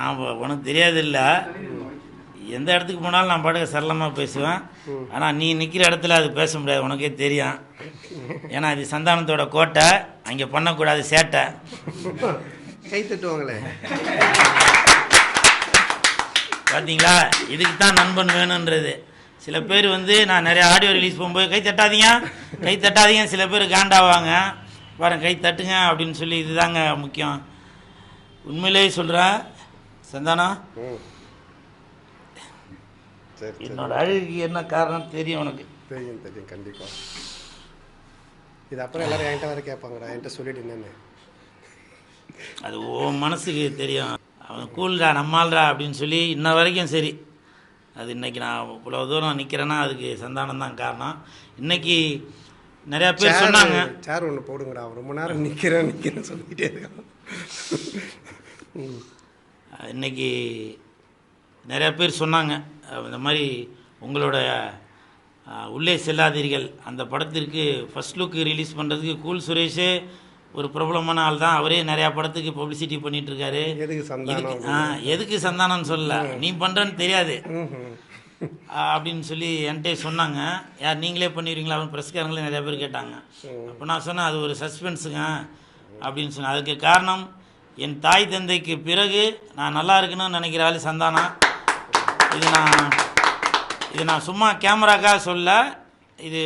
நான் உனக்கு தெரியாது இல்லை, எந்த இடத்துக்கு போனாலும் நான் பாட்டுக்க சரளமாக பேசுவேன். ஆனால் நீ நிற்கிற இடத்துல அது பேச முடியாது, உனக்கே தெரியும். ஏன்னா இது சந்தானத்தோட கோட்டை, அங்கே பண்ணக்கூடாது சேட்டை. கை தட்டுவாங்களே பார்த்தீங்களா, இதுக்கு தான் நண்பன் வேணுன்றது. சில பேர் நான் நிறைய ஆடியோ ரிலீஸ் போகும்போது கை தட்டாதீங்க சில பேர் காண்டாவாங்க. பாருங்க, கை தட்டுங்க அப்படின்னு சொல்லி, இதுதாங்க முக்கியம். உண்மையிலேயே சொல்கிறேன் சந்தானா, என்னோட அழகுக்கு என்ன காரணம் தெரியும் உனக்கு? தெரியும் கண்டிப்பாக. இது அப்புறம் எல்லாரும் என்கிட்ட வேறு கேட்பாங்கடா, என்கிட்ட சொல்லிட்டு என்னன்னு. அது உன் மனசுக்கு தெரியும். அவன் கூல்டா நம்மால்டா அப்படின்னு சொல்லி இன்ன வரைக்கும் சரி. அது இன்றைக்கி நான் இவ்வளோ தூரம் நிற்கிறேன்னா அதுக்கு சந்தானம் தான் காரணம். இன்றைக்கி நிறையா பேர் சொன்னாங்க, சேர் ஒன்று போடுங்கடா, ரொம்ப நேரம் நிற்கிறேன்னு சொல்லிக்கிட்டே இருக்கான். இன்றைக்கி நிறையா பேர் சொன்னாங்க, இந்த மாதிரி உங்களோட உள்ளே செல்லாதீர்கள் அந்த படத்திற்கு ஃபஸ்ட் லுக்கு ரிலீஸ் பண்ணுறதுக்கு கூல் சுரேஷே ஒரு பிரபலமான ஆள் தான். அவரே நிறையா படத்துக்கு பப்ளிசிட்டி பண்ணிகிட்ருக்காரு. எதுக்கு சந்தானம்னு சொல்லல, நீ பண்ணுறன்னு தெரியாது அப்படின்னு சொல்லி என்கிட்ட சொன்னாங்க. யார் நீங்களே பண்ணிடுவீங்களா அப்படின்னு ப்ரெஸ்காரங்களே நிறையா பேர் கேட்டாங்க. அப்போ நான் சொன்னேன் அது ஒரு சஸ்பென்ஸுங்க அப்படின்னு சொன்னேன். அதுக்கு காரணம் என் தாய் தந்தைக்கு பிறகு நான் நல்லா இருக்கணும்னு நினைக்கிற ஆள் சந்தானம். இது நான் சும்மா கேமராக்காக சொல்ல, இது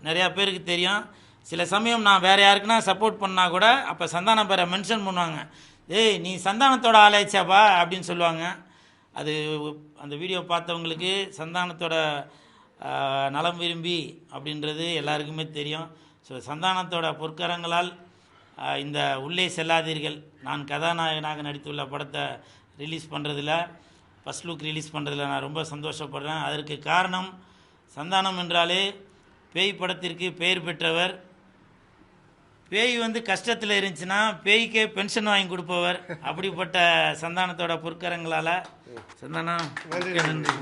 நிறையா பேருக்கு தெரியும். சில சமயம் நான் வேறு யாருக்குன்னா சப்போர்ட் பண்ணால் கூட அப்போ சந்தானம் பேரை மென்ஷன் பண்ணுவாங்க, ஏய் நீ சந்தானத்தோட ஆளாயிச்சாப்பா அப்படின்னு சொல்லுவாங்க. அது அந்த வீடியோ பார்த்தவங்களுக்கு சந்தானத்தோட நலம் விரும்பி அப்படின்றது எல்லாருக்குமே தெரியும். ஸோ சந்தானத்தோட பொற்கரங்களால் இந்த உள்ளே செல்லாதீர்கள் நான் கதாநாயகனாக நடித்துள்ள படத்தை ரிலீஸ் பண்ணுறதில்ல, ஃபஸ்ட் லுக் ரிலீஸ் பண்ணுறதில்ல நான் ரொம்ப சந்தோஷப்படுறேன். அதற்கு காரணம் சந்தானம் என்றாலே பேய் படத்திற்கு பெயர் பெற்றவர். பேய் கஷ்டத்தில் இருந்துச்சுன்னா பேய்க்கே பென்ஷன் வாங்கி கொடுப்பவர். அப்படிப்பட்ட சந்தானத்தோட பொற்கரங்களால் சந்தானம் நன்றி.